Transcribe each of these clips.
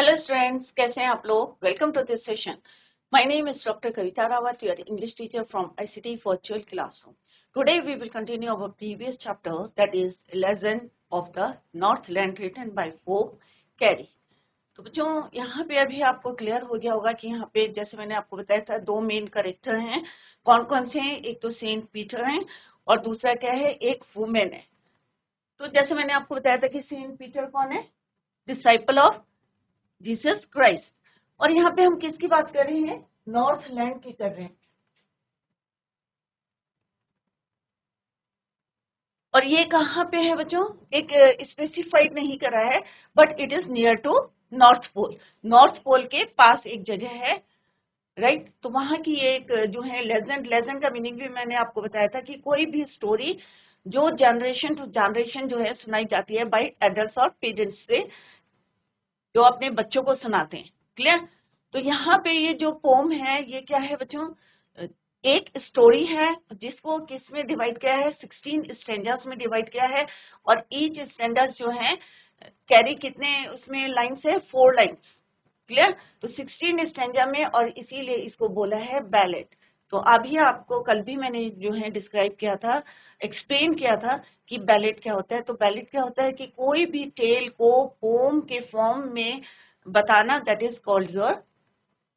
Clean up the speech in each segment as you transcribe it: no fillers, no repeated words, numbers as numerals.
Hello students, कैसे हैं आप लोग। Welcome to this session. My name is doctor Kavita Rawat, your English teacher from ICT virtual classroom. Today we will continue our previous chapter, that is legend of the Northland written by Pope Cary. तो बच्चों, यहाँ पे अभी आपको clear हो गया होगा कि यहाँ पे जैसे मैंने आपको बताया था, दो मेन कैरेक्टर हैं। कौन कौन से हैं? एक तो सेंट पीटर हैं और दूसरा क्या है, एक वुमेन है। तो जैसे मैंने आपको बताया था कि सेंट पीटर कौन है? Disciple of Jesus Christ. और यहाँ पे हम किसकी बात कर रहे हैं? नॉर्थलैंड की कर रहे हैं। और ये कहाँ पे है बच्चों? एक स्पेसिफाइड नहीं करा है, but it is near to North Pole. North Pole के पास एक जगह है, राइट। तो वहां की एक जो है लेजेंड, लेजेंड का मीनिंग भी मैंने आपको बताया था कि कोई भी स्टोरी जो जनरेशन टू जनरेशन जो है सुनाई जाती है बाय एडल्ट्स और पेरेंट्स से, जो अपने बच्चों को सुनाते हैं। क्लियर? तो यहाँ पे ये जो पोम है, ये क्या है बच्चों? एक स्टोरी है जिसको किस में डिवाइड किया है? 16 स्टैंजास में डिवाइड किया है। और ईच स्टैंडर्स जो है कैरी कितने उसमें लाइन्स है? 4 लाइन्स। क्लियर? तो 16 स्टैंजा में, और इसीलिए इसको बोला है बैलेट। तो अभी आपको कल भी मैंने जो है डिस्क्राइब किया था, एक्सप्लेन किया था कि बैलेट क्या होता है। तो बैलेट क्या होता है कि कोई भी टेल को पोम के फॉर्म में बताना, that is called your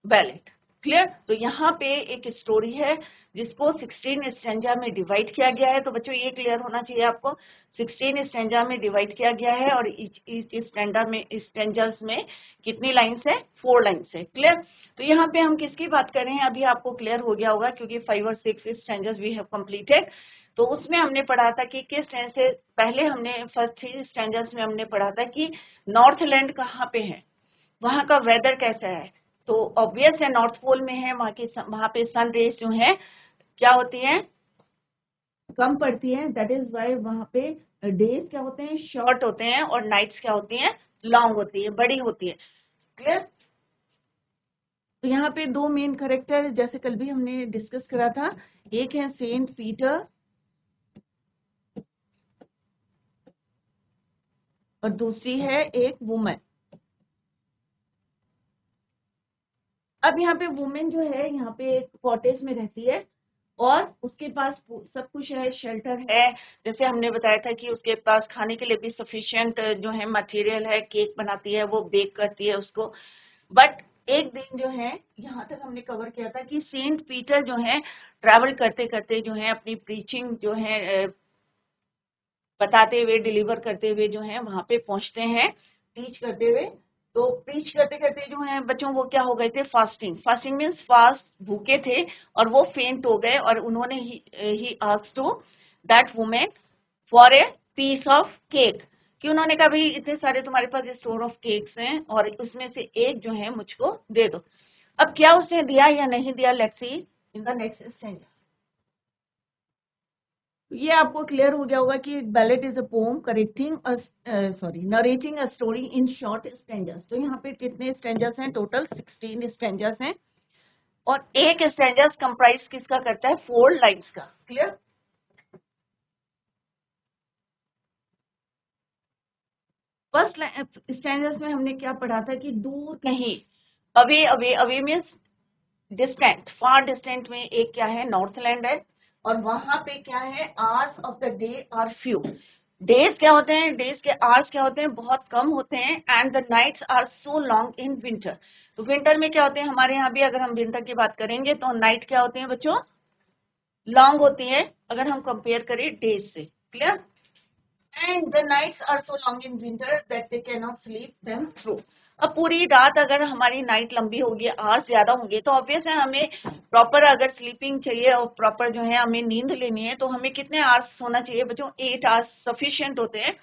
ballot. Clear? तो यहाँ पे एक स्टोरी है जिसको 16 स्टैंजा में डिवाइड किया गया है। तो बच्चों ये क्लियर होना चाहिए आपको, 16 स्टैंजा में डिवाइड किया गया है और ईच स्टैंडा में, स्टैंजर्स में कितनी लाइन्स है? 4 लाइन्स है। क्लियर? तो यहाँ पे हम किसकी बात कर रहे हैं? अभी आपको क्लियर हो गया होगा क्योंकि 5 और 6 स्टैंजर्स वी हैव कंप्लीटेड। तो उसमें हमने पढ़ा था कि किस तरह से, पहले हमने फर्स्ट 3 स्टैंजर्स में हमने पढ़ा था कि नॉर्थलैंड कहाँ पे है, वहां का वेदर कैसा है। तो ऑब्वियस है नॉर्थ पोल में है, वहां पे सन रेज जो है क्या होती है? कम पड़ती है। दैट इज वाई वहां पे डेज क्या होते हैं? शॉर्ट होते हैं, और नाइट्स क्या होती हैं? लॉन्ग होती है, बड़ी होती है। क्लियर? तो यहाँ पे दो मेन कैरेक्टर जैसे कल भी हमने डिस्कस करा था, एक है सेंट पीटर और दूसरी है एक वुमेन। अब यहाँ पे वुमेन जो है यहाँ पे एक कॉटेज में रहती है और उसके पास सब कुछ है, शेल्टर है। जैसे हमने बताया था कि उसके पास खाने के लिए भी सफिशिएंट जो है मटेरियल है, केक बनाती है, वो बेक करती है उसको। बट एक दिन जो है, यहाँ तक हमने कवर किया था कि सेंट पीटर जो है ट्रैवल करते करते जो है अपनी प्रीचिंग जो है बताते हुए, डिलीवर करते हुए जो है वहां पे पहुंचते हैं, टीच करते हुए। तो प्रीच करते करते जो है बच्चों वो क्या हो गए थे? फास्टिंग। फास्टिंग मीन्स फास्ट, भूखे थे और वो फेंट हो गए। और उन्होंने ही asked to that women for a piece of cake, कि उन्होंने कहा भाई इतने सारे तुम्हारे पास स्टोर ऑफ केक्स हैं और उसमें से एक जो है मुझको दे दो। अब क्या उसने दिया या नहीं दिया, let's see in the next stanza. ये आपको क्लियर हो गया होगा कि ballad is a poem correcting narrating a story in short stanzas. तो यहाँ पे कितने स्टैंजर्स हैं? टोटल 16 स्टैंजर्स हैं। और एक स्टैंजर्स कंप्राइज किसका करता है? 4 लाइन्स का। क्लियर? फर्स्ट स्टैंजर्स में हमने क्या पढ़ा था कि दूर कहीं, away away, away means distant, far distant में एक क्या है? नॉर्थलैंड है। और वहां पे क्या है? Hours of the day are few. Days क्या होते हैं? डेज के आवर्स क्या होते हैं? बहुत कम होते हैं। And the nights are so long in winter. तो विंटर में क्या होते हैं? हमारे यहाँ भी अगर हम विंटर की बात करेंगे तो नाइट क्या होते हैं बच्चों? लॉन्ग होती है, अगर हम कंपेयर करें डेज से। Clear? And the nights are so long in winter that they can not sleep them through. अब पूरी रात अगर हमारी नाइट लंबी होगी, आवर्स ज्यादा होंगे, तो ऑब्वियस है हमें प्रॉपर अगर स्लीपिंग चाहिए और प्रॉपर जो है हमें नींद लेनी है, तो हमें कितने आवर्स सोना चाहिए बच्चों? 8 आवर्स सफिशिएंट होते हैं।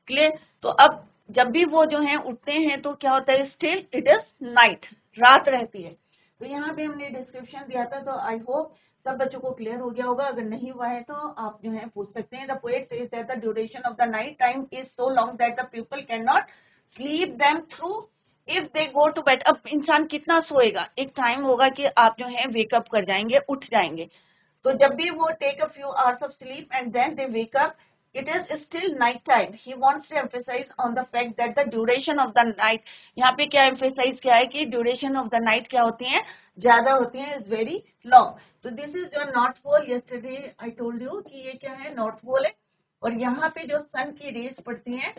क्लियर? तो अब जब भी वो जो है उठते हैं तो क्या होता है? स्टिल इट इज नाइट, रात रहती है। तो यहाँ पे हमने डिस्क्रिप्शन दिया था, तो आई होप सब बच्चों को क्लियर हो गया होगा। अगर नहीं हुआ है तो आप जो है पूछ सकते हैं। The poet says that the duration of the night time is so long that the people can not sleep them through if they go to bed. अब इंसान कितना सोएगा? एक टाइम होगा कि आप जो है वेकअप कर जाएंगे, उठ जाएंगे। तो जब भी वो take a few hours of sleep and then they wake up, it is still night time. He wants to emphasize on the fact that the duration of the night, यहाँ पे क्या emphasize क्या है कि duration of the night क्या होती है, ज्यादा होती है, is very long. तो this is your north pole. Yesterday I told you कि ये क्या है, north pole है, और यहाँ पे जो sun की rays पड़ती हैं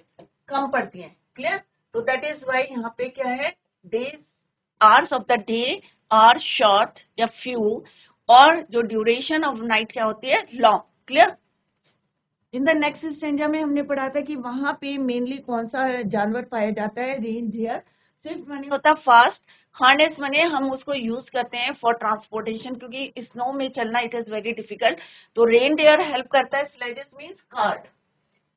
कम पड़ती हैं, clear? तो that is why यहाँ पे क्या है, days hours of the day are short या few, और जो ड्यूरेशन ऑफ नाइट क्या होती है, long, clear? In the next stanza में हमने पढ़ा था कि वहां पे मेनली कौन सा जानवर पाया जाता है, रेन डियर. स्विफ्ट माने होता है फास्ट, हार्नेस माने हम उसको यूज करते हैं फॉर ट्रांसपोर्टेशन, क्योंकि स्नो में चलना इट इज वेरी डिफिकल्ट. तो रेन डियर हेल्प करता है, स्लेडिस मीन्स कार्ट,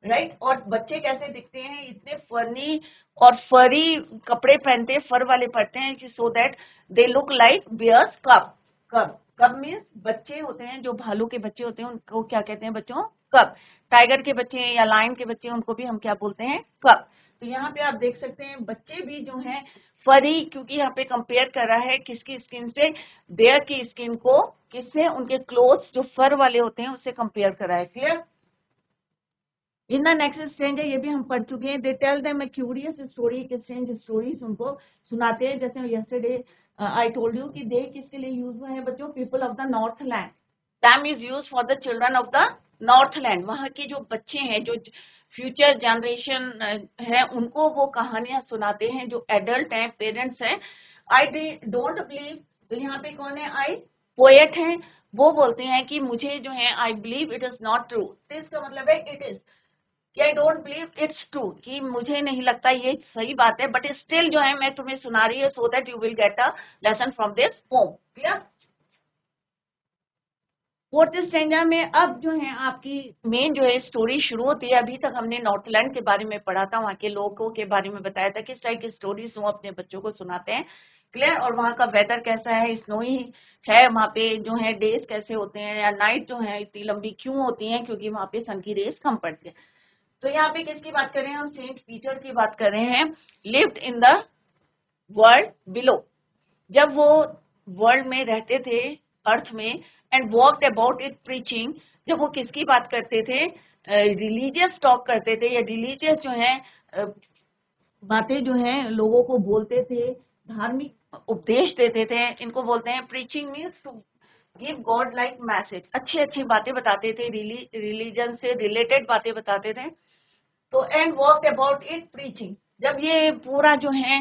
राइट? और बच्चे कैसे दिखते हैं, इतने फनी और फरी कपड़े पहनते हैं, फर वाले पहनते हैं कि so that they look like bears cub. Cub कब मीन्स बच्चे होते हैं, जो भालू के बच्चे होते हैं उनको क्या कहते हैं बच्चों, कब. टाइगर के बच्चे या लायन के बच्चे उनको भी हम क्या बोलते हैं, कब. तो यहाँ पे आप देख सकते हैं बच्चे भी जो हैं फरी, क्योंकि यहाँ पे कंपेयर कर रहा है किसकी स्किन से, बेयर की स्किन को किससे, उनके क्लोथ्स जो फर वाले होते हैं उससे कंपेयर कर रहा है, clear? In the next stanza है, ये भी हम पढ़ चुके हैं. They tell them a curious story, एक स्ट्रेंज स्टोरीज उनको सुनाते हैं. जैसे यस्टरडे आई टोल्ड यू कि दे किसके लिए यूज हुए हैं बच्चों, people of the north land. Them is use for the children of the north land. वहाँ के जो बच्चे हैं, जो फ्यूचर जनरेशन है, उनको वो कहानियां सुनाते हैं, जो एडल्ट हैं, पेरेंट्स हैं. आई डोंट बिलीव, तो यहाँ पे कौन है, आई पोएट हैं, वो बोलते हैं कि मुझे जो है I believe it is not true. तो इसका मतलब है इट इज, कि I don't believe it's true, कि मुझे नहीं लगता ये सही बात है, बट स्टिल जो है मैं तुम्हें सुना रही है so that you will get a lesson from this pome, clear? Fourth stanza में अब जो है आपकी मेन जो है स्टोरी शुरू होती है. अभी तक हमने नॉर्थलैंड के बारे में पढ़ा था, वहाँ के लोगों के बारे में बताया था किस टाइप की स्टोरीज वो अपने बच्चों को सुनाते हैं, क्लियर? और वहाँ का वेदर कैसा है, स्नोई है, वहाँ पे जो है डेज कैसे होते हैं, या नाइट जो है इतनी लंबी क्यों होती है, क्योंकि वहाँ पे सन की रेस कम पड़ती है. तो यहाँ पे किसकी बात कर रहे हैं हम, सेंट पीटर की बात कर रहे हैं. Lived in the world below, जब वो वर्ल्ड में रहते थे, अर्थ में, and walked about it preaching, जब वो किसकी बात करते थे, रिलीजियस टॉक करते थे, या रिलीजियस जो है बातें जो है लोगों को बोलते थे, धार्मिक उपदेश देते थे. इनको बोलते हैं preaching means to give God like message. अच्छी अच्छी बातें बताते थे, रिलीजन से रिलेटेड बातें बताते थे. तो and walk about it preaching, जब ये पूरा जो है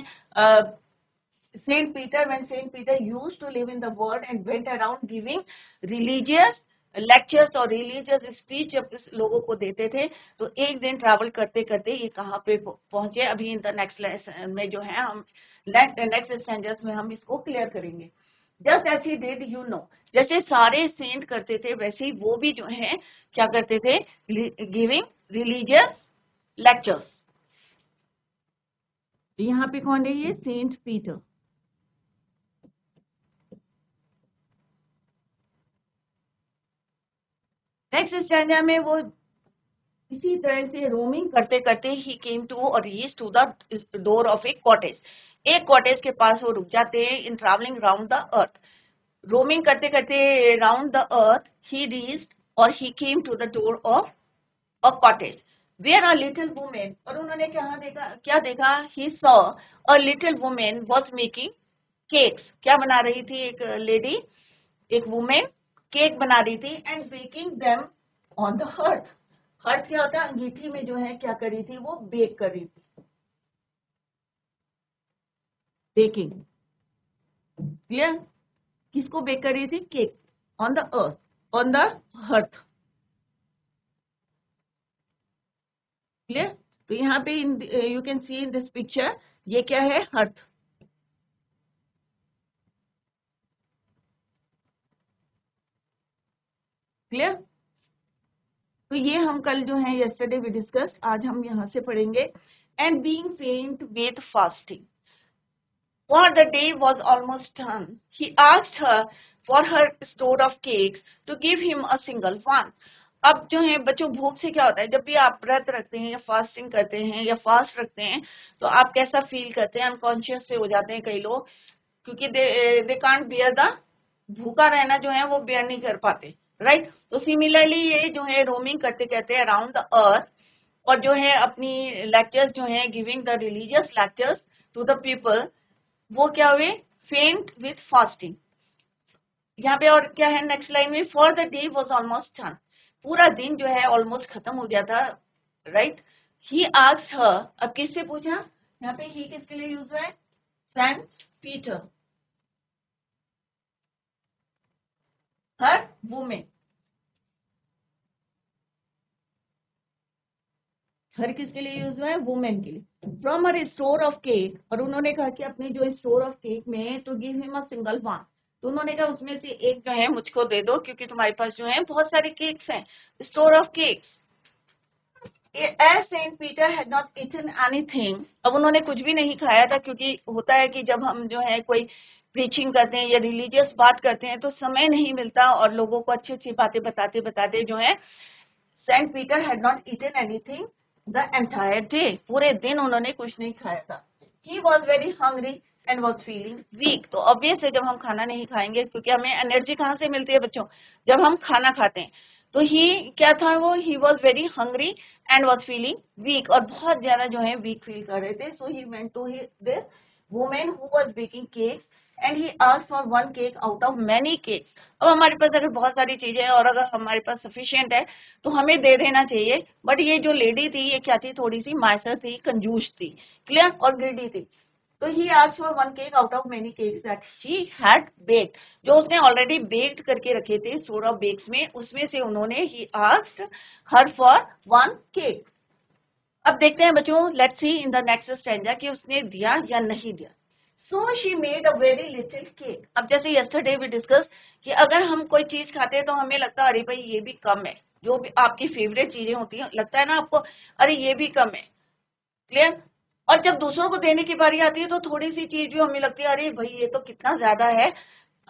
Saint Peter, when Saint Peter used to live in the world and went around giving religious lectures और रिलीजियस स्पीच जब लोगों को देते थे, तो एक दिन ट्रैवल करते करते ये कहाँ पे पहुंचे, अभी इन द नेक्स्ट लेसन में जो है हम नेक्स्ट स्टैंडर्स में हम इसको क्लियर करेंगे. Just as he did you know, जैसे सारे सेंट करते थे वैसे ही वो भी जो है क्या करते थे, गिविंग रिलीजियस लेक्चर्स. यहाँ पे कौन है ये, सेंट पीटर. नेक्स्ट स्टैंडर्ड में वो इसी तरह से रोमिंग करते करते ही केम टू और reach to the door of a cottage. एक कॉटेज के पास वो रुक जाते हैं. In travelling round the earth, roaming करते करते round the earth, he reached और he came to the door of a cottage where a little women, और उन्होंने क्या देखा, he saw a little women was making cakes. क्या बना रही थी एक लेडी, एक वुमेन केक बना रही थी, and baking them on the hearth. Hearth क्या होता है, अंगीठी में जो है क्या कर रही थी, वो बेक कर रही थी, बेकिंग, क्लियर? किसको बेक कर रही थी, cake, on the earth, on the hearth, clear? तो यहाँ पे you can see in this picture, ये क्या है, हर्थ, क्लियर? तो ये हम कल जो है yesterday we discussed, आज हम यहाँ से पढ़ेंगे. And being faint with fasting, for the day was almost done, he asked her for her store of cakes to give him a single one. अब जो है बच्चों, भूख से क्या होता है, जब भी आप व्रत रखते हैं या फास्टिंग करते हैं या फास्ट रखते हैं, तो आप कैसा फील करते हैं, अनकॉन्शियस से हो जाते हैं कई लोग, क्योंकि दे कांट बियर द, भूखा रहना जो है वो बेयर नहीं कर पाते, राइट। तो सिमिलरली ये जो है रोमिंग करते कहते हैं अराउंड द अर्थ, और जो है अपनी लेक्चर्स जो है giving the religious lectures to the people, वो क्या हुए, फेंट विथ फास्टिंग। यहाँ पे और क्या है नेक्स्ट लाइन में, for the day was almost done, पूरा दिन जो है ऑलमोस्ट खत्म हो गया था, राइट। ही आस्क्ड हर, अब किससे पूछा, यहाँ पे ही किसके लिए यूज हुआ है, Saint Peter, her women, her किसके लिए यूज हुआ है, वुमेन के लिए, from her store of cake, और उन्होंने कहा कि अपने जो स्टोर ऑफ केक में to give him a single one, तो उन्होंने कहा उसमें से एक जो है मुझको दे दो, क्योंकि तुम्हारे पास जो है बहुत सारे केक्स हैं, store of cakes. As Saint Peter had not eaten anything, अब उन्होंने कुछ भी नहीं खाया था, क्योंकि होता है कि जब हम जो है कोई प्रीचिंग करते हैं या रिलीजियस बात करते हैं तो समय नहीं मिलता, और लोगों को अच्छी अच्छी बातें बताते बताते जो है, Saint Peter had not eaten anything the entire day, पूरे दिन उन्होंने कुछ नहीं खाया था। He was very hungry and was feeling weak, तो ऑब्वियस है जब हम खाना नहीं खाएंगे, क्योंकि हमें एनर्जी कहाँ से मिलती है बच्चों, जब हम खाना खाते हैं। तो ही क्या था वो, he was very hungry and was feeling weak, और बहुत ज्यादा जो है वीक फील कर रहे थे। So he went to this women who was baking cakes and he asked for one cake out of many cakes. अब हमारे पास अगर बहुत सारी चीजें हैं और अगर हमारे पास सफिशिएंट है तो हमें दे देना चाहिए, बट ये जो लेडी थी ये क्या थी, थोड़ी सी माइसर थी, कंजूस थी, क्लियर, और ग्रीडी थी। तो ही asked for one cake out of many cakes that she had baked, जो उसने ऑलरेडी बेक्ड करके रखे थे स्टोर ऑफ बेक्स में, उसमें से उन्होंने ही asked her for one cake. अब देखते हैं बच्चों, let's see in the next stanza कि उसने दिया या नहीं दिया। So she made a very little cake. अब जैसे यस्टरडे वी डिस्कस कि अगर हम कोई चीज खाते हैं तो हमें लगता है अरे भाई ये भी कम है, जो भी आपकी फेवरेट चीजें होती हैं लगता है ना आपको, अरे ये भी कम है, क्लियर। और जब दूसरों को देने की बारी आती है तो थोड़ी सी चीज भी हमें लगती है अरे भाई ये तो कितना ज्यादा है,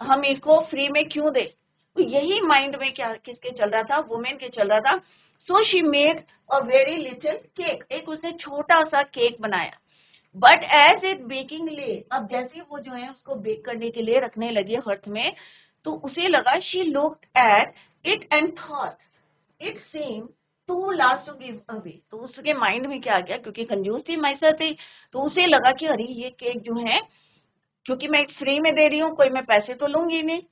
हम इसको फ्री में क्यों दे। तो यही माइंड में क्या किसके चल रहा था, वुमेन के चल रहा था। So she made a very little cake, एक उसने छोटा सा केक बनाया। बट एज इट बेकिंग ले, अब जैसे वो जो है उसको बेक करने के लिए रखने लगी हर्थ में, तो उसे लगा, she looked at it and thought it seem too large to give away, तो उसके माइंड में क्या आ गया, क्योंकि कंजूस थी, माइसर थी, तो उसे लगा कि अरे ये केक जो है, क्योंकि मैं फ्री में दे रही हूँ, कोई मैं पैसे तो लूंगी नहीं,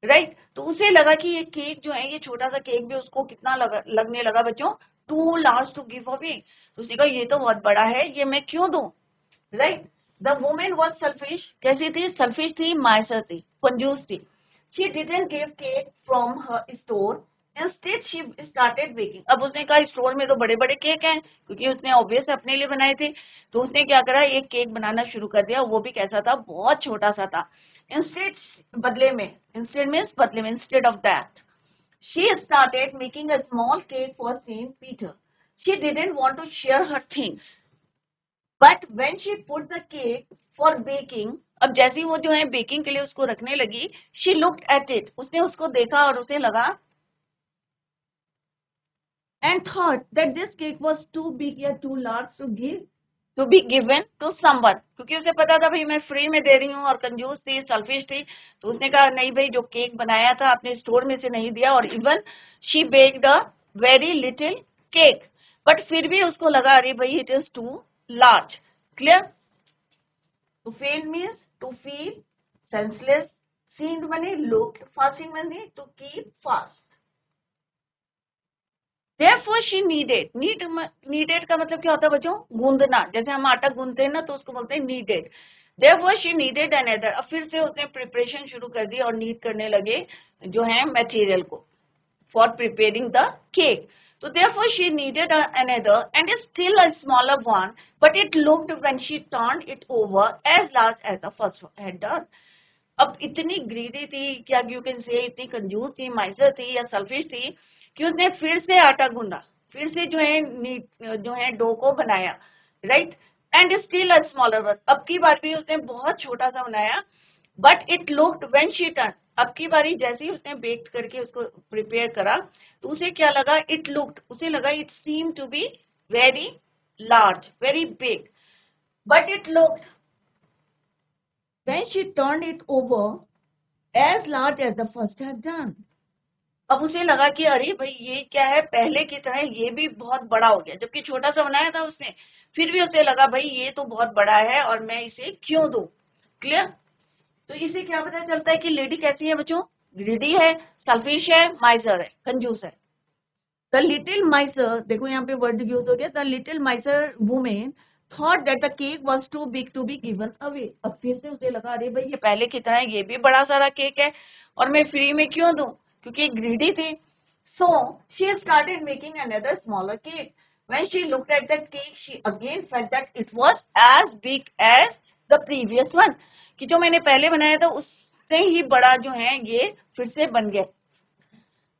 राइट। तो उसे लगा कि ये केक जो है, ये छोटा सा केक भी उसको कितना लगने लगा बच्चों, too large to give away, तो उसे कहा ये तो बहुत बड़ा है, ये मैं क्यों दूं, right. The women was selfish, कैसी थी, सेल्फिश थी, माइसर थी, कंजूस थी। She didn't give cake from her store, instead she started baking. अब उसने कहा स्टोर में तो बड़े बड़े केक हैं, क्योंकि उसने ऑब्वियस अपने लिए बनाए थे, तो उसने क्या करा, एक केक बनाना शुरू कर दिया, वो भी कैसा था, बहुत छोटा सा था। इंस्टेड, बदले में, इंस्टेड मीन्स बदले में, instead of that she started making a small cake for Saint Peter. She didn't want to share her things. But when she put the cake for baking, अब जैसे ही वो जो है बेकिंग के लिए उसको रखने लगी, she looked at it, उसने उसको देखा और उसे लगा, and thought that this cake was too big या too large to be given to someone, क्योंकि उसे पता था भाई मैं फ्री में दे रही हूँ, और कंजूस थी, सेल्फिश थी, तो उसने कहा नहीं भाई जो केक बनाया था अपने स्टोर में से नहीं दिया, और even she baked a very little cake, but फिर भी उसको लगा अरे भाई it is too large, clear. To fail means to feel senseless, सीन्ड बने लुक्ड, फास्टिंग बने to keep fast. Therefore she needed, needed का मतलब क्या होता है बच्चों, गूंदना, जैसे हम आटा गूंदते हैं ना तो उसको बोलते हैं needed। Therefore she needed another, अब फिर से उसने प्रिपरेशन शुरू कर दी और नीड करने लगे जो है मटेरियल को for preparing the cake. So therefore she needed another and still a smaller one, but it looked when she turned it over as large as the first had done. अब इतनी greedy थी, क्या you can say, इतनी कंजूस थी, माइसर थी या selfish थी कि उसने फिर से आटा गूंदा, फिर से जो है डो को बनाया, right, and still a smaller one, अब की बार भी उसने बहुत छोटा सा बनाया, but it looked when she turn, अब की बारी जैसे ही उसने बेक करके उसको प्रिपेयर करा तो उसे क्या लगा, इट लुक्ड, उसे लगा it seem to be very large, very big, but it looked when she turned it over as large as the first had done. अब उसे लगा कि अरे भाई ये क्या है, पहले की तरह ये भी बहुत बड़ा हो गया, जबकि छोटा सा बनाया था उसने, फिर भी उसे लगा भाई ये तो बहुत बड़ा है और मैं इसे क्यों दूं। क्लियर। तो इसे क्या पता चलता है कि लेडी कैसी है बच्चों, ग्रीडी है, सेल्फिश है, माइजर है, कंजूस है। द लिटिल माइजर, देखो यहाँ पे वर्ड यूज हो गया, the little miser women thought that the cake was too big to be given away. अब फिर से उसे लगा अरे भाई ये पहले की तरह ये भी बड़ा सारा केक है और मैं फ्री में क्यों दूं, क्योंकि ग्रीडी थी। So she started making another smaller cake. When she looked at the cake she again felt that it was as big as the previous one, कि जो मैंने पहले बनाया था उससे ही बड़ा जो है ये फिर से बन गया।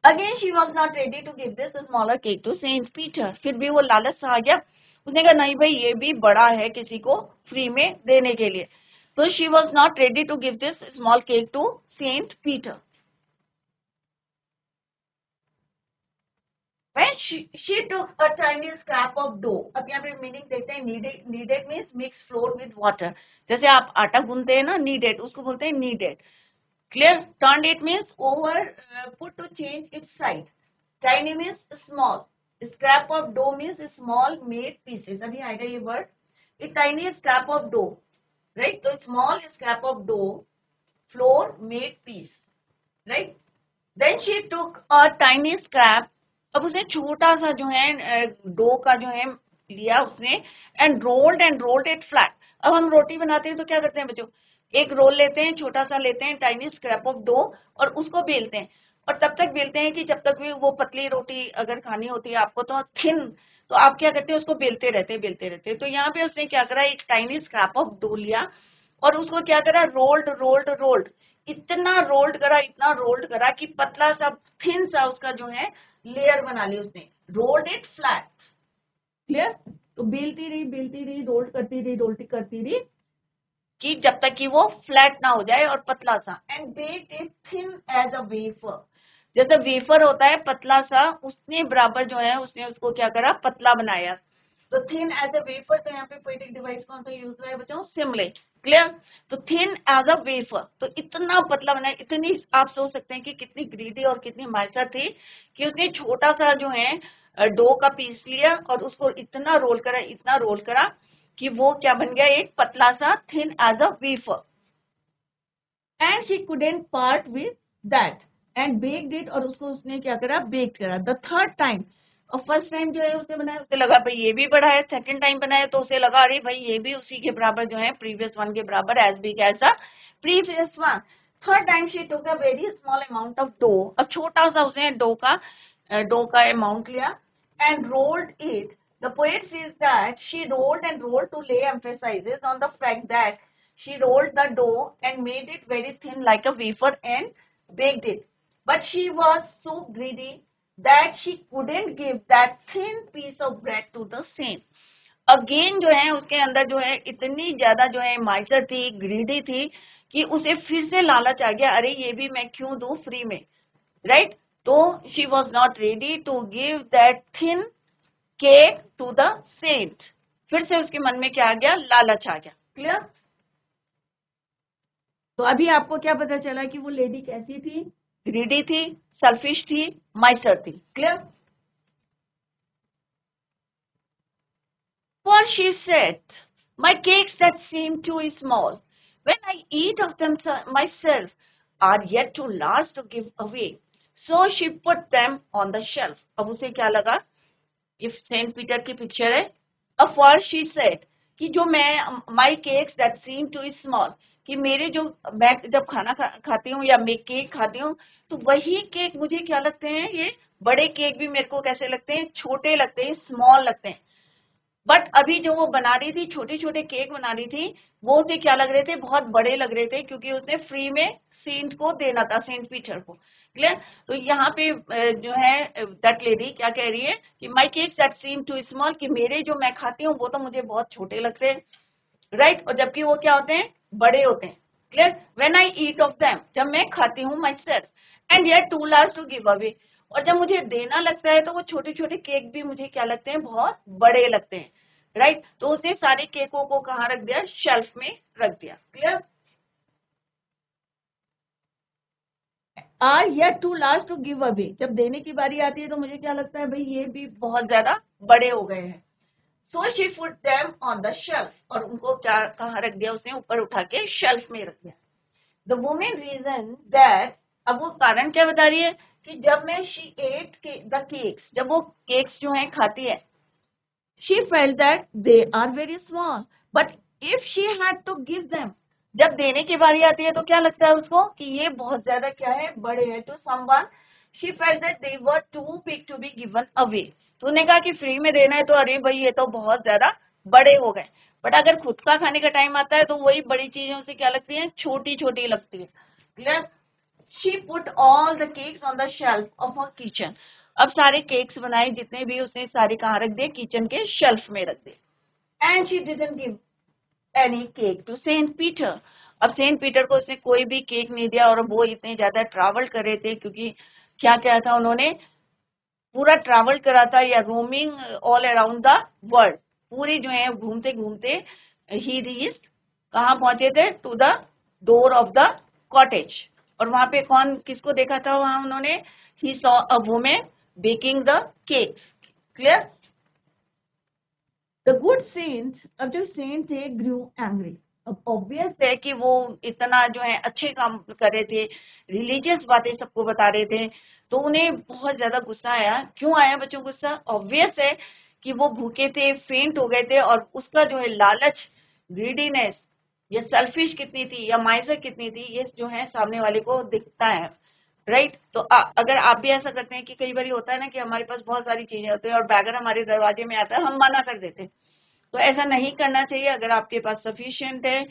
Again she was not ready to give this smaller cake to Saint Peter. फिर भी वो लालच आ गया, उसने कहा नहीं भाई ये भी बड़ा है किसी को फ्री में देने के लिए। तो she was not ready to give this small cake to Saint Peter. When she took a tiny scrap of dough, अब यहाँ पे मीनिंग देखते हैं, kneaded means mix flour with water। जैसे आप आटा गूंदते हैं ना, kneaded उसको बोलते हैं kneaded। Clear? Turned it means over, put to change its size। Tiny means small। Scrap of dough means small made pieces। अभी आएगा ये word। A tiny scrap of dough, right? तो small scrap of dough, flour made piece, right? Then she took a tiny scrap। अब उसने छोटा सा जो है डो का जो है लिया उसने, एंड रोल्ड इट फ्लैट। अब हम रोटी बनाते हैं तो क्या करते हैं बच्चों, एक रोल लेते हैं, छोटा सा लेते हैं, टाइनी स्क्रैप ऑफ डो, और उसको बेलते हैं। और तब तक बेलते हैं कि जब तक भी वो पतली रोटी अगर खानी होती है आपको तो थिन, तो आप क्या करते हैं उसको बेलते रहते हैं। तो यहाँ पे उसने क्या करा, एक टाइनी स्क्रैप ऑफ डो लिया और उसको क्या करा, रोल्ड, इतना रोल्ड करा कि पतला सा थिन सा उसका जो है लेयर बना ली उसने। Rolled it flat. क्लियर। तो बेलती रही, रोल्ड करती रही कि जब तक कि वो फ्लैट ना हो जाए और पतला सा। And baked it thin as a wafer. जैसे वेफर होता है पतला सा, उसने बराबर जो है उसने उसको क्या करा, पतला बनाया। तो थिन एज अ वेफर, तो यहाँ पे पोएटिक डिवाइस कौन सा यूज हुआ है बच्चों, सिमले। क्लियर। तो थिन एज अ वेफर, तो इतना पतला बनाया। इतनी आप सोच सकते हैं कि कितनी ग्रीडी और कितनी माइसर थी कि उसने छोटा सा जो है डो का पीस लिया और उसको इतना रोल करा कि वो क्या बन गया, एक पतला सा thin as a wafer. And she couldn't part with that and baked it, और उसको उसने क्या करा, बेक करा। द थर्ड टाइम, और फर्स्ट टाइम जो है उसे बनाया, उसे लगा भाई ये भी बड़ा है। सेकंड टाइम बनाया तो उसे लगा अरे भाई ये भी उसी के बराबर जो है, प्रीवियस वन के बराबर, as big as the previous one. Third time she took a very small amount of dough, अब छोटा सा उसने डो का अमाउंट लिया, and rolled it. The poet says that she rolled and rolled to lay emphasis on the fact that she rolled the dough and made it very thin like a wafer and baked it. But she was so greedy that she couldn't give that thin piece of bread to the saint. Again जो है उसके अंदर जो है इतनी ज्यादा जो है माइसर थी, ग्रीडी थी, कि उसे फिर से लालच आ गया, अरे ये भी मैं क्यों दूं फ्री में, राइट। तो she was not ready to give that thin cake to the saint. फिर से उसके मन में क्या आ गया, लालच आ गया। क्लियर। तो अभी आपको क्या पता चला कि वो लेडी कैसी थी, ग्रीडी थी, सेल्फिश थी, माइसर थी। Clear. For she said, my cakes that seem too small, when I eat of them myself, are yet too large to give away. So she put them on the shelf. अब उसे क्या लगा, ये Saint Peter की picture है। A for she said, कि जो मैं, my cakes that seem too small, कि मेरे जो, मैं जब खाना खाती हूँ या मैं केक खाती हूँ तो वही केक मुझे क्या लगते हैं, ये बड़े केक भी मेरे को कैसे लगते हैं, छोटे लगते हैं, स्मॉल लगते हैं। बट अभी जो वो बना रही थी, छोटे छोटे केक बना रही थी, वो उसे क्या लग रहे थे, बहुत बड़े लग रहे थे, क्योंकि उसने फ्री में सेंट को देना था, सेंट पीटर को। क्लियर। तो यहाँ पे जो है दैट लेडी क्या कह रही है कि my cakes that seem too small, कि मेरे जो मैं खाती हूँ वो तो मुझे बहुत छोटे लगते हैं, राइट। और जबकि वो क्या होते हैं, बड़े होते हैं। Clear. When I eat of them, जब मैं खाती हूँ myself, and yet too large to give away, और जब मुझे देना लगता है तो वो छोटे छोटे केक भी मुझे क्या लगते हैं, बहुत बड़े लगते हैं, राइट। तो उसने सारे केकों को कहाँ रख दिया, शेल्फ में रख दिया। Clear. Are yet too large to give away. जब देने की बारी आती है तो मुझे क्या लगता है भाई ये भी बहुत ज्यादा बड़े हो गए हैं। So she put them on the shelf, और उनको क्या कहाँ रख दिया उसने, ऊपर उठा के शेल्फ में रख दिया। द वुमेन रीजन दैट, अब वो कारण क्या बता रही है कि जब मैं शी एट द केक्स, जब वो केक्स जो है खाती है, she felt that they are very small, but if she had to give them, जब देने की बारी आती है तो क्या लगता है उसको कि ये बहुत ज्यादा क्या है, बड़े हैं। to someone she felt that they were too big to be given away, तो उन्होंने कहा कि फ्री में देना है तो अरे भाई ये तो बहुत ज्यादा बड़े हो गए। बट अगर खुद का खाने का टाइम आता है तो वही बड़ी चीजें उसे क्या लगती है, छोटी छोटी लगती है। Clear? She put all the cakes on the shelf of her kitchen, अब सारे केक्स बनाए जितने भी उसने सारे कहाँ रख दिए, किचन के शेल्फ में रख दिए। And she didn't give any cake to Saint Peter, अब सेंट पीटर को उसने कोई भी केक नहीं दिया, और वो इतने ज्यादा ट्रैवल कर रहे थे, क्योंकि क्या क्या था, उन्होंने पूरा ट्रैवल करा था, या roaming all around the world, पूरी जो है घूमते घूमते ही रीच्ड, कहाँ पहुंचे थे, to the door of the cottage. और वहां पे कौन किसको देखा था, वहां उन्होंने he saw a women baking the cakes. Clear? The good saint, अब जो सेंट थे ग्रू एंग्री, अब ऑब्वियस है कि वो इतना जो है अच्छे काम कर रहे थे, रिलीजियस बातें सबको बता रहे थे, तो उन्हें बहुत ज्यादा गुस्सा आया। क्यों आया बच्चों गुस्सा? ऑब्वियस है कि वो भूखे थे, फेंट हो गए थे, और उसका जो है लालच, ग्रीडीनेस, या सेल्फिश कितनी थी, या माइजर कितनी थी, ये जो है सामने वाले को दिखता है। राइट? तो अगर आप भी ऐसा करते हैं कि कई बार होता है ना कि हमारे पास बहुत सारी चीजें होती है और बैगर हमारे दरवाजे में आता है, हम मना कर देते हैं, तो ऐसा नहीं करना चाहिए। अगर आपके पास सफिशिएंट है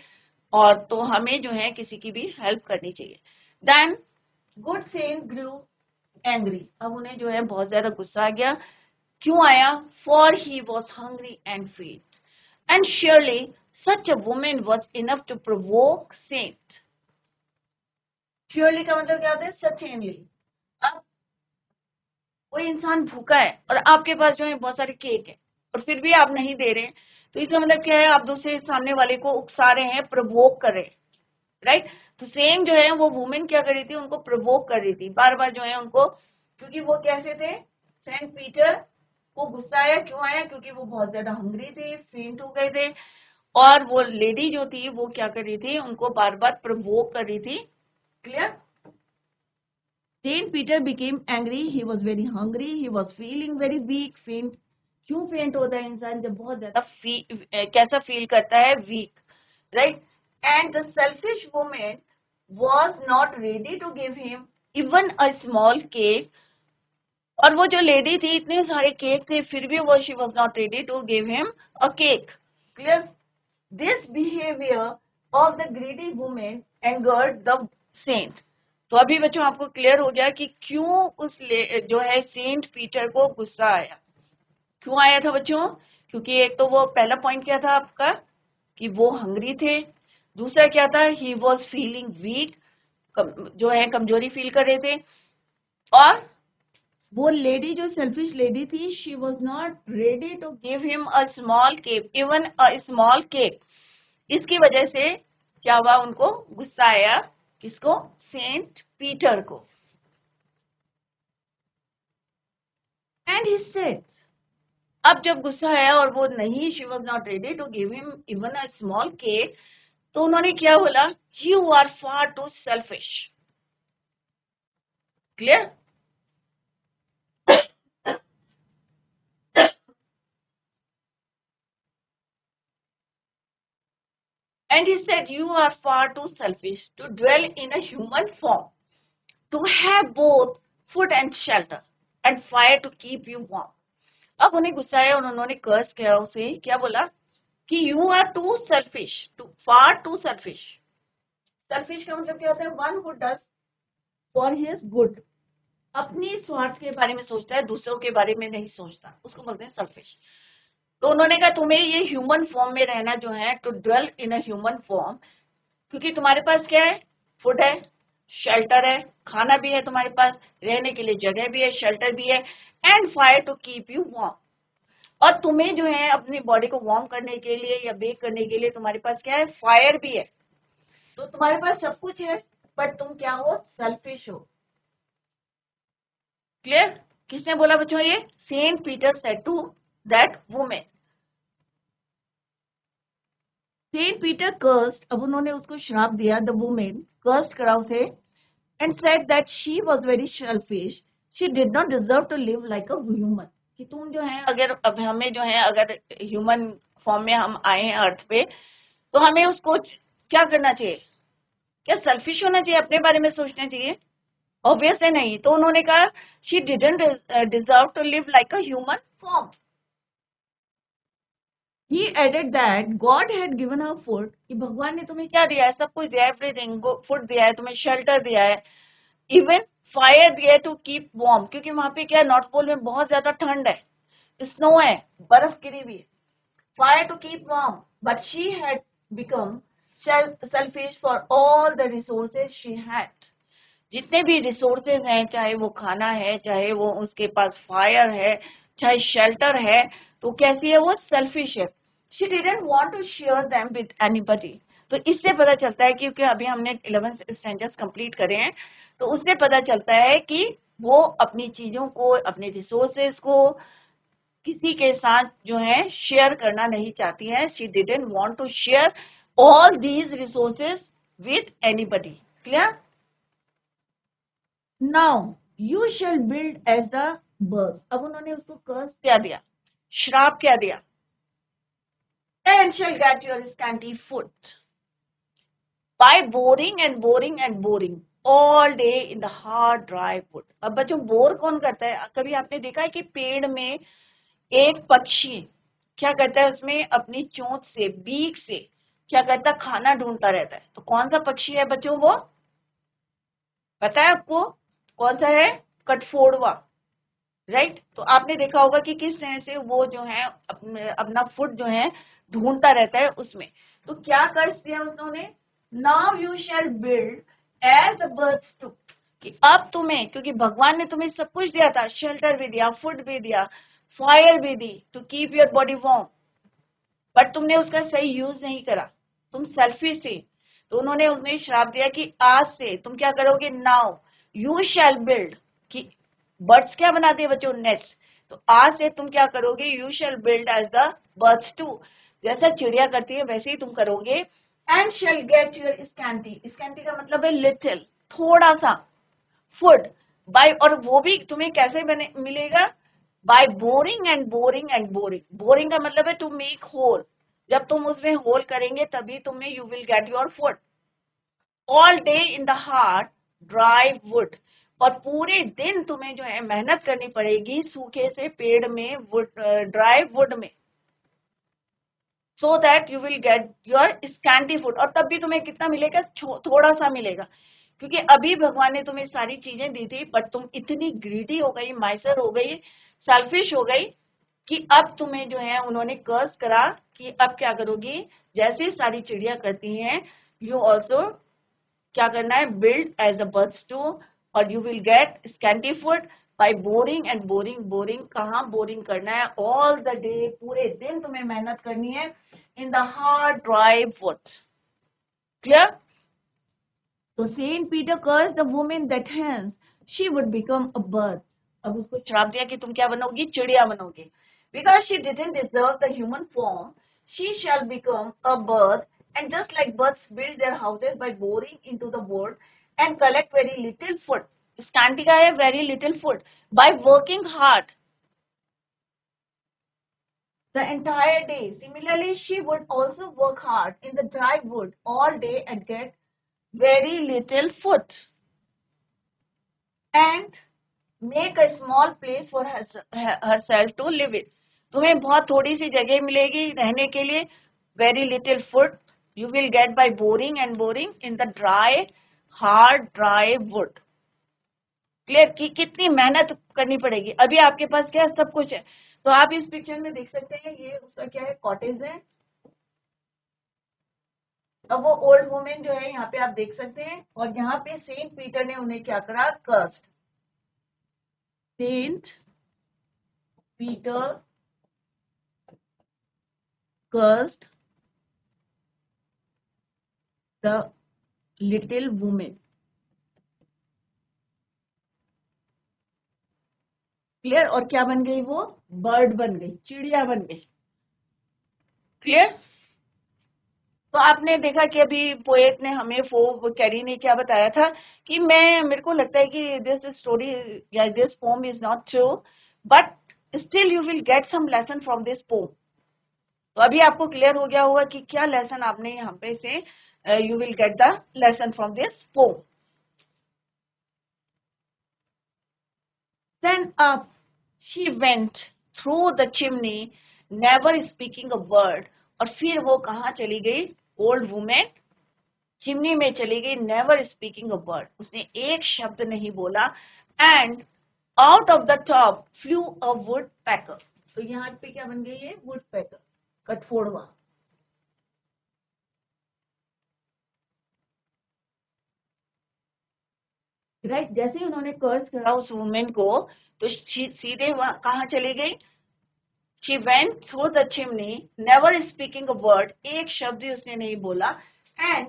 और तो हमें जो है किसी की भी हेल्प करनी चाहिए। देन गुड सेंट ग्रू एंग्री, अब उन्हें जो है बहुत ज्यादा गुस्सा आ गया। क्यों आया? For he was hungry and faint, and surely such a women was enough to provoke saint. Surely का मतलब क्या होता है? सर्टेनली। अब कोई इंसान भूखा है और आपके पास जो है बहुत सारे केक है, और फिर भी आप नहीं दे रहे हैं, तो इसका मतलब क्या है? आप दूसरे सामने वाले को उकसा रहे हैं, प्रवोक कर रहे हैं। राइट? तो सेम जो है वो वुमेन क्या कर रही थी, उनको प्रवोक कर रही थी, बार बार जो है उनको, क्योंकि वो कैसे थे, सेंट पीटर को गुस्सा आया। क्यों आया? क्योंकि वो बहुत ज्यादा हंग्री थे, फेंट हो गए थे, और वो लेडी जो थी वो क्या कर रही थी, उनको बार बार प्रवोक कर रही थी। Clear? Saint Peter became angry. He was very hungry. He was feeling very weak. Faint. क्यों फेंट होता है इंसान? जब बहुत ज्यादा कैसा फील करता है? Weak. Right? And the selfish women was not ready to give him even a small cake, और वो जो लेडी थी, इतने सारे केक थे, फिर भी वो she was not ready to give him a cake. Clear? This behaviour of the greedy women angered the saint. तो अभी बच्चों आपको क्लियर हो गया कि क्यों जो है सेंट पीटर को गुस्सा आया। क्यों आया था बच्चों? क्योंकि एक तो वो पहला पॉइंट क्या था आपका कि वो हंग्री थे, दूसरा क्या था, ही वॉज फीलिंग वीक, जो है कमजोरी फील कर रहे थे, और वो लेडी जो सेल्फिश लेडी थी, she was not ready to give him a small cake, even a small cake. इसकी वजह से क्या हुआ, उनको गुस्सा आया। किसको? सेंट पीटर को। एंड ही सेड, अब जब गुस्सा आया और वो नहीं, she was not ready to give him even a small cake, तो उन्होंने क्या बोला, you are far too selfish. Clear? And he said, you are far too selfish to dwell in a human form, to have both food and shelter and fire to keep you warm. अब उन्हें गुस्सा आया और उन्होंने कर्स किया उसे, क्या बोला कि you are too selfish, far too selfish. Selfish का मतलब क्या होता है? One who does for his good, अपनी स्वार्थ के बारे में सोचता है, दूसरों के बारे में नहीं सोचता, उसको बोलते हैं सेल्फिश। तो उन्होंने कहा तुम्हें ये ह्यूमन फॉर्म में रहना जो है, to dwell in a human form, क्योंकि तुम्हारे पास क्या है? फूड है, शेल्टर है, खाना भी है तुम्हारे पास, रहने के लिए जगह भी है, शेल्टर भी है, and fire to keep you warm, और तुम्हें जो है अपनी बॉडी को वार्म करने के लिए या बेक करने के लिए तुम्हारे पास क्या है? फायर भी है। तो तुम्हारे पास सब कुछ है, बट तुम क्या हो? सेल्फिश हो। क्लियर? किसने बोला बच्चों ये? Saint Peter said to that women. Saint Peter cursed, अब उन्होंने उसको श्राप दिया, द वुमेन कर्स्ड करा उसे, and said that she was very selfish, she did not deserve to live like a human. कि तुम जो है, अगर अब हमें जो है, अगर ह्यूमन फॉर्म में हम आए हैं अर्थ पे, तो हमें उसको क्या करना चाहिए? क्या सेल्फिश होना चाहिए? अपने बारे में सोचना चाहिए? ऑब्वियस है नहीं. तो उन्होंने कहा she didn't deserve to live like a human form. He added that God had given her food, कि भगवान ने तुम्हें क्या दिया है? सब कुछ दिया है, एवरीथिंग. फूड दिया है तुम्हें, शेल्टर दिया है, इवन फायर दिया है टू कीप वार्म, क्योंकि वहां पे क्या, नॉर्थ पोल में बहुत ज्यादा ठंड है, स्नो है, बर्फ गिरी हुई है. Fire to keep warm, but she had become selfish for all the resources she had. जितने भी रिसोर्सेज हैं, चाहे वो खाना है, चाहे वो उसके पास फायर है, चाहे शेल्टर है, तो कैसी है वो? सेल्फिश है. She didn't want to share them with anybody. तो इससे पता चलता है, क्योंकि अभी हमने 11 स्टैंडर्ड्स कंप्लीट करे हैं, तो उससे पता चलता है कि वो अपनी चीजों को, अपने रिसोर्सेज को किसी के साथ जो है शेयर करना नहीं चाहती है. She didn't want to share all these resources with anybody. Clear? Now you shall build as the bird. अब उन्होंने उसको कर्स क्या दिया? श्राप क्या दिया? And shall get your scanty food by boring and boring and boring all day in the hard dry wood. अब बच्चों, बोर कौन करता है? कभी आपने देखा है कि पेड़ में एक पक्षी क्या करता है? उसमें अपनी चोंच से, बीक से क्या करता है? खाना ढूंढता रहता है. तो कौन सा पक्षी है बच्चों वो? पता है आपको? कौन सा है? कठफोड़वा. राइट? तो आपने देखा होगा कि किस तरह से वो जो है अपना फूड जो है ढूंढता रहता है उसमें. तो क्या कर दिया उन्होंने? Now you shall build as a birds too, कि अब तुम्हें, क्योंकि भगवान ने तुम्हें सब कुछ दिया था, शेल्टर भी दिया, फूड भी दिया, फायर भी दी to keep your body warm, but तुमने उसका सही यूज नहीं करा, तुम सेल्फिश थे. तो उन्होंने उन्हें श्राप दिया कि आज से तुम क्या करोगे? नाउ यू शैल बिल्ड, कि बर्ड्स क्या बनाते हैं बच्चों? नेस्ट. तो आज से तुम क्या करोगे? You shall build as the birds too, जैसा चिड़िया करती है वैसे ही तुम करोगे. And shall get your scanty, scanty का मतलब है लिटिल, थोड़ा सा फूड बाय, और वो भी तुम्हें कैसे बने मिलेगा? By boring and boring and boring. Boring का मतलब है टू मेक होल, जब तुम उसमें होल करेंगे तभी तुम्हें you will get your food. All day in the hard dry would, और पूरे दिन तुम्हें जो है मेहनत करनी पड़ेगी सूखे से पेड़ में, वुड, ड्राई वुड में, so that you will gate your scanty food. और तब भी तुम्हें कितना मिलेगा? थोड़ा सा मिलेगा, क्योंकि अभी भगवान ने तुम्हें सारी चीजें दी थी, बट तुम इतनी ग्रीडी हो गई, माइसर हो गई, सेल्फिश हो गई, कि अब तुम्हें जो है उन्होंने कर्स करा कि अब क्या करोगी? जैसे सारी चिड़िया करती हैं, यू ऑल्सो क्या करना है? Build as a birds to, और you will get scanty food by boring and boring. Boring कहाँ बोरिंग करना है? ऑल द डे, पूरे दिन तुम्हें मेहनत करनी है in the hard dry wood. Clear? तो Saint Peter curse the women that hence she would become a bird. अब उसको श्राप दिया कि तुम क्या बनोगी? चिड़िया बनोगी. Because she didn't deserve the human form, she shall become a bird. And just like birds build their houses by boring into the wood and collect very little food, scanty का है very little food, by working hard the entire day. Similarly, she would also work hard in the dry wood all day and get very little food and make a small place for herself to live in. तुम्हें बहुत थोड़ी सी जगह मिलेगी रहने के लिए. Very little food you will get by boring and boring in the dry, hard, dry wood. Clear? कि कितनी मेहनत करनी पड़ेगी. अभी आपके पास क्या सब कुछ है. तो आप इस पिक्चर में देख सकते हैं, ये उसका क्या है? कॉटेज है. अब वो ओल्ड वुमेन जो है यहाँ पे आप देख सकते हैं, और यहाँ पे सेंट पीटर ने उन्हें क्या करा? Cursed. Saint Peter cursed the little woman. Clear? और क्या बन गई वो? बर्ड बन गई, चिड़िया बन गई। क्लियर? तो आपने देखा कि अभी पोएट ने हमें कैरी ने क्या बताया था कि मेरे को लगता है कि दिस स्टोरी या this poem is not true, but still you will get some lesson from this poem. तो अभी आपको क्लियर हो गया होगा कि क्या लेसन आपने यहाँ पे से you will get the lesson from this pome. Then up she went through the chimney, never speaking a word. और फिर वो कहाँ चली गई? ओल्ड वुमेन चिमनी में चली गई, नेवर स्पीकिंग अ वर्ड, उसने एक शब्द नहीं बोला। And out of the top flew a woodpecker. तो यहाँ पे क्या बन गई है? Would packer, कठफोड़वा। राइट, जैसे ही उन्होंने कर्स करा उस वुमेन को, तो सीधे कहाँ चली गई? She went through the chimney, never speaking a word, एक शब्द ही उसने नहीं बोला। And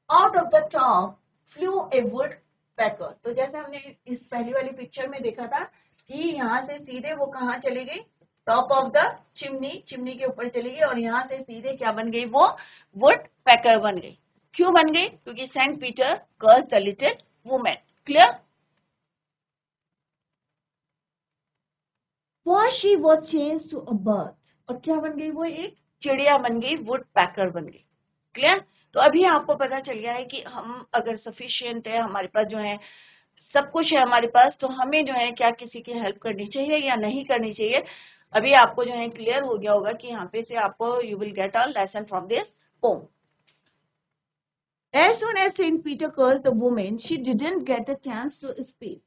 out of the top flew a woodpecker. तो जैसे हमने इस पहली वाली पिक्चर में देखा था कि यहाँ से सीधे वो कहाँ चली गई? Top of the chimney, chimney के ऊपर चली गई, और यहाँ से सीधे क्या बन गई? वो वुड पैकर बन गई। क्यों बन गई? क्योंकि saint Peter curse the little women. Clear? For she was changed to a bird, और क्या बन गई? वो एक चिड़िया बन गई, वुड पैकर बन गई। क्लियर? तो अभी आपको पता चल गया है कि हम अगर सफिशिएंट है, हमारे पास जो है सब कुछ है हमारे पास, तो हमें जो है क्या किसी की हेल्प करनी चाहिए या नहीं करनी चाहिए। अभी आपको जो है क्लियर हो गया होगा कि यहाँ पे से आपको you will get a lesson from this pome. As soon as Saint Peter cursed the woman, she didn't get a chance to speak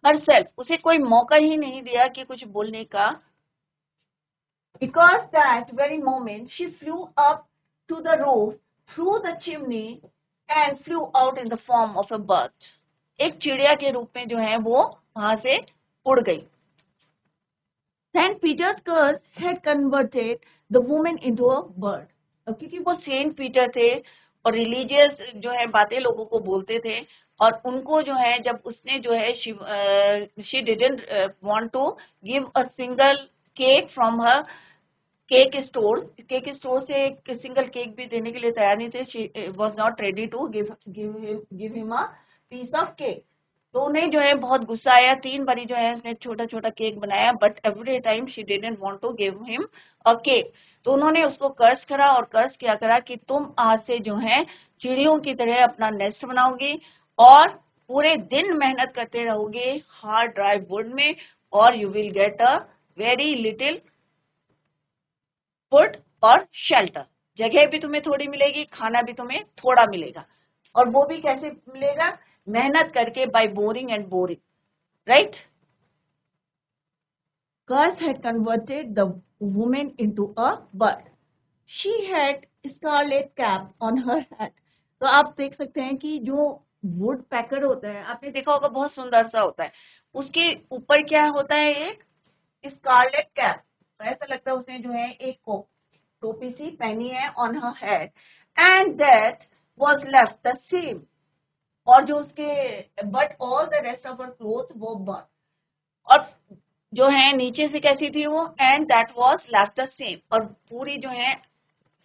herself. उसे कोई मौका ही नहीं दिया कि कुछ बोलने का। Because that very moment she flew up to the roof, through the chimney, and flew out in the form of a bird. एक चिड़िया के रूप में जो है वो वहां से उड़ गई। Saint Peter's curse had converted the woman into a bird. क्योंकि वो सेंट पीटर थे और रिलीजियस जो है बातें लोगों को बोलते थे, और उनको जो है जब उसने जो है she didn't want to give a single cake from her cake store से एक सिंगल केक भी देने के लिए तैयार नहीं थे। She was not ready to give him a piece of cake. तो उन्हें जो है बहुत गुस्सा आया, 3 बारी जो है उसने छोटा छोटा केक बनाया, but every time she didn't want to give him a cake. तो उन्होंने उसको कर्ज करा, और कर्ज क्या करा कि तुम आज से जो है चिड़ियों की तरह अपना नेस्ट बनाओगी और पूरे दिन मेहनत करते रहोगे हार्ड ड्राई वुड में, और you will get a very little food और शेल्टर। जगह भी तुम्हें थोड़ी मिलेगी, खाना भी तुम्हें थोड़ा मिलेगा, और वो भी कैसे मिलेगा? मेहनत करके, by boring and boring. Right? Curse had converted the woman into a bird. She had scarlet cap on her head. तो आप देख सकते हैं कि जो वुड पैकर होता है, आपने देखा होगा बहुत सुंदर सा होता है, उसके ऊपर क्या होता है? एक स्कारलेट कैप। तो ऐसा लगता है उसने जो है एक को टोपी सी पहनी है on her head, and that was left the same. और जो उसके but all the rest of her cloth वो बर्न, और जो है नीचे से कैसी थी वो? And that was left the same, और पूरी जो है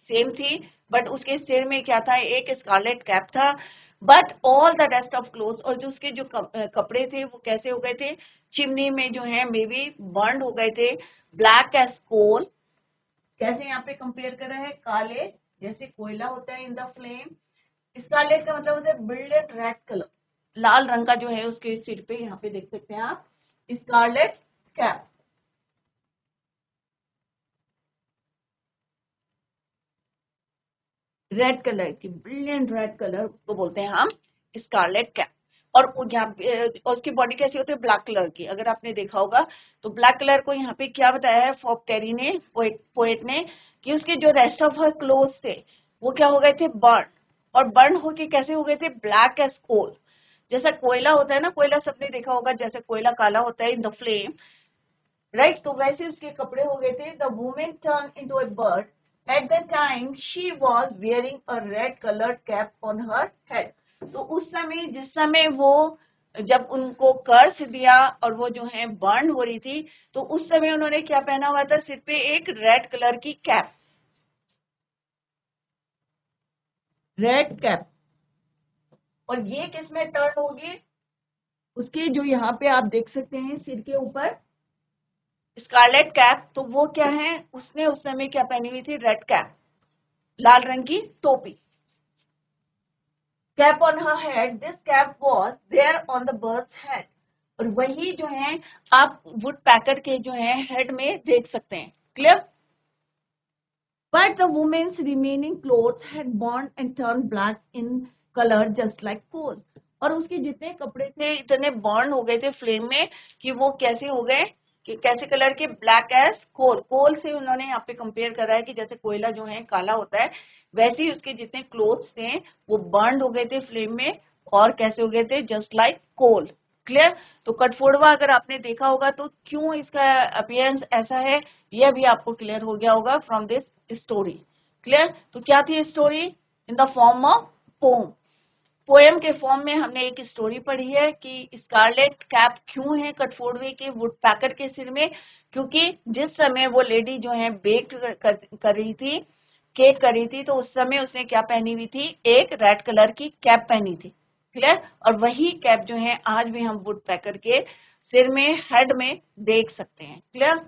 सेम थी, बट उसके सिर में क्या था? एक स्कारलेट कैप था। But all the rest of cloth, और जो उसके जो कपड़े थे वो कैसे हो गए थे? चिमनी में जो है मे बी बर्न हो गए थे, ब्लैक एज कोल। कैसे यहाँ पे कंपेयर कर रहे हैं? काले जैसे कोयला होता है इन द फ्लेम। स्कारलेट का मतलब होता है ब्रिलियंट रेड कलर, लाल रंग का जो है उसके सिर पे यहाँ पे देख सकते हैं आप, स्कारलेट कैप। रेड कलर की, ब्रिलियंट रेड कलर उसको बोलते हैं हम स्कारलेट कैप। और यहाँ उसकी बॉडी कैसी होती है? ब्लैक कलर की। अगर आपने देखा होगा तो ब्लैक कलर को यहाँ पे क्या बताया है फॉप कैरी ने, पोएट ने, कि उसके जो रेस्ट ऑफ हर क्लोथ थे वो क्या हो गए थे? बर्न। और बर्न होके कैसे हो गए थे? Black as coal. जैसा कोयला होता है ना, कोयला सबने देखा होगा, जैसे कोयला काला होता है इन द फ्लेम, राइट? तो वैसे उसके कपड़े हो गए थे। The women turn into a bird at the time she was wearing a red coloured cap on her head. तो उस समय, जिस समय वो जब उनको कर्स दिया और वो जो है बर्न हो रही थी, तो उस समय उन्होंने क्या पहना हुआ था? सिर पे एक रेड कलर की कैप, रेड कैप। और ये किस में टर्न होगी? उसके जो यहाँ पे आप देख सकते हैं सिर के ऊपर स्कारलेट कैप, तो वो क्या है? उसने उस समय क्या पहनी हुई थी? रेड कैप, लाल रंग की टोपी। Cap on her head, this cap was there on the bird's head. और वही जो है आप वुड पैकर के जो है हेड में देख सकते हैं। Clear? But the women's remaining clothes had burn and turn black in colour just like coal. और उसके जितने कपड़े थे इतने बर्न हो गए थे फ्लेम में कि वो कैसे हो गए कि कैसे कलर के? ब्लैक एज कोल। कोल से उन्होंने यहाँ पे कंपेयर करा है कि जैसे कोयला जो है काला होता है, वैसे ही उसके जितने क्लोथ्स थे वो बर्न हो गए थे फ्लेम में, और कैसे हो गए थे? जस्ट लाइक कोल। क्लियर? तो कठफोड़वा अगर आपने देखा होगा तो क्यों इसका अपीयरेंस ऐसा है, यह भी आपको क्लियर हो गया होगा फ्रॉम दिस स्टोरी। क्लियर? तो क्या थी story? In the form of poem. Poem के फॉर्म में हमने एक स्टोरी पढ़ी है कि स्कारलेट कैप क्यों है कठफोड़वे के वुड पैकर के सिर में? क्योंकि जिस समय वो लेडी जो है बेक कर रही थी, केक कर रही थी, तो उस समय उसने क्या पहनी हुई थी? एक रेड कलर की कैप पहनी थी। क्लियर? और वही कैप जो है आज भी हम वुड पैकर के सिर में, हेड में देख सकते हैं। Clear?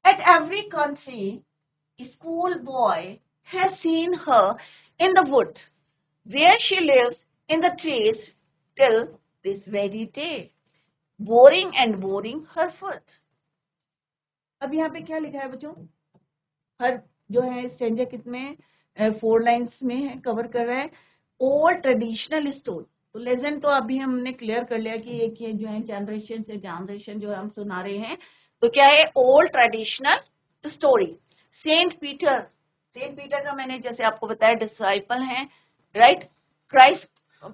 At every country, schoolboy has seen her in the wood, where she lives in the trees till this very day, boring and boring her foot. अब यहाँ पे क्या लिखा है बच्चों? हर जो है स्टेंजा कितने 4 लाइन्स में है, कवर कर रहा है। Old traditional story. तो लेसन तो अभी हमने क्लियर कर लिया कि एक ये जो है जनरेशन से जनरेशन जो हम सुना रहे हैं, तो क्या है? Old traditional story. Saint Peter, saint Peter का मैंने जैसे आपको बताया डिसाइपल हैं, राइट? क्राइस्ट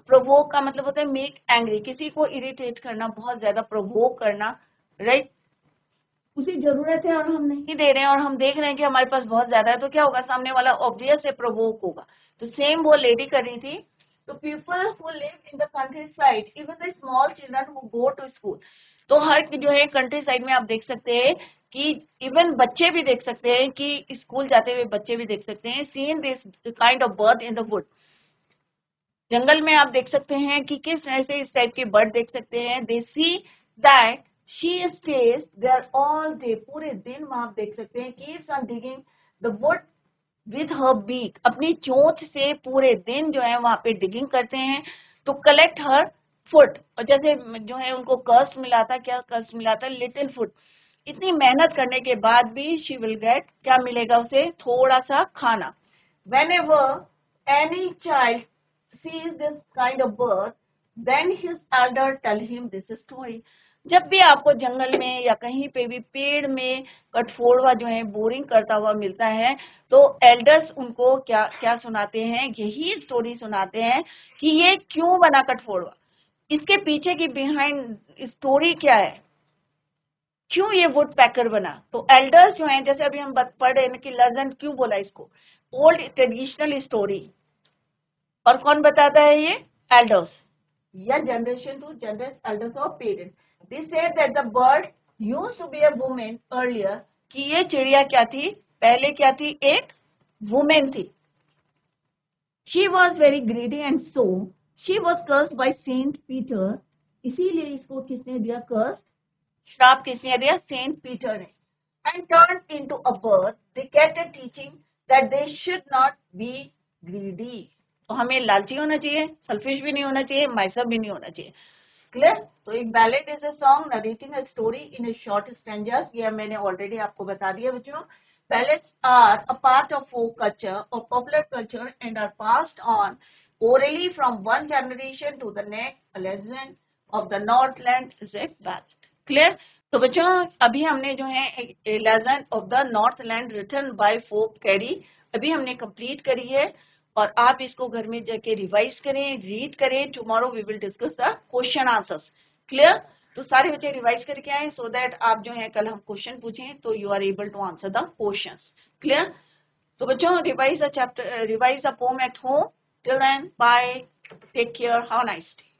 प्रोवोक का मतलब होता है मेक एंग्री, किसी को इरिटेट करना, बहुत ज्यादा प्रोवोक करना, राइट? उसी जरूरत है और हम नहीं दे रहे हैं और हम देख रहे हैं कि हमारे पास बहुत ज्यादा है, तो क्या होगा? सामने वाला ऑब्वियस है प्रोवोक होगा। तो सेम वो लेडी कर रही थी। तो people who live in the countryside, even the small children who go to school, तो हर जो है कंट्री साइड में आप देख सकते हैं कि इवन बच्चे भी देख सकते हैं कि स्कूल जाते हुए बच्चे भी देख सकते हैं। Seen this kind of bird in the wood, जंगल में आप देख सकते हैं कि किस तरह से इस टाइप के बर्ड देख सकते हैं। They see that she stays there all day, पूरे दिन वहां आप देख सकते हैं keeps on digging the wood with her beak, अपनी चोंच से पूरे दिन जो है वहां पे डिगिंग करते हैं टू कलेक्ट हर फुट। और जैसे जो है उनको कर्स मिला था, क्या कर्स मिला था? Little foot. इतनी मेहनत करने के बाद भी शी विल गेट, क्या मिलेगा उसे? थोड़ा सा खाना। Whenever any child sees this kind of bird, then his elder tell him this story. जब भी आपको जंगल में या कहीं पे भी पेड़ में कठफोड़वा जो है बोरिंग करता हुआ मिलता है, तो एल्डर्स उनको क्या क्या सुनाते हैं? यही स्टोरी सुनाते हैं कि ये क्यों बना कठफोड़वा, इसके पीछे की बिहाइंड स्टोरी क्या है, क्यों ये वुड पैकर बना। तो एल्डर्स जो हैं, जैसे अभी हम पढ़ रहे हैं कि लेजेंड क्यों बोला इसको? Old traditional story. और कौन बताता है ये? एल्डर्स या generation to generation elders of parents. This said that the bird used to be a woman earlier, कि ये चिड़िया क्या थी? पहले क्या थी? एक वुमेन थी। She was very greedy and so she was cursed by saint Peter, इसीलिए इसको किसने दिया कर्स? श्राप किसने दिया? सेंट पीटर ने। And turn into a bird, they get a teaching that they should not be greedy. तो हमें लालची होना चाहिए, सेल्फिश भी नहीं होना चाहिए, माइसर भी नहीं होना चाहिए। क्लियर? तो एक ballad is a song narrating a story in a short stanzas, ये मैंने ऑलरेडी आपको बता दिया बच्चों। Ballads are a part of folk culture or popular culture and are passed on orally from one generation to the next. A legend of the Northland is a ballad. Clear? तो बच्चों अभी हमने जो है legend of the Northland written by folk Cary अभी हमने complete करी है, और आप इसको घर में जाके रिवाइज करें, रीड करें। Tomorrow we will discuss the question answers. Clear? तो सारे बच्चे रिवाइज करके आए सो दैट आप जो है कल हम क्वेश्चन पूछें तो you are able to answer the questions. Clear? तो बच्चों revise the chapter, revise the poem at home. Till then bye. Take care, have a nice day.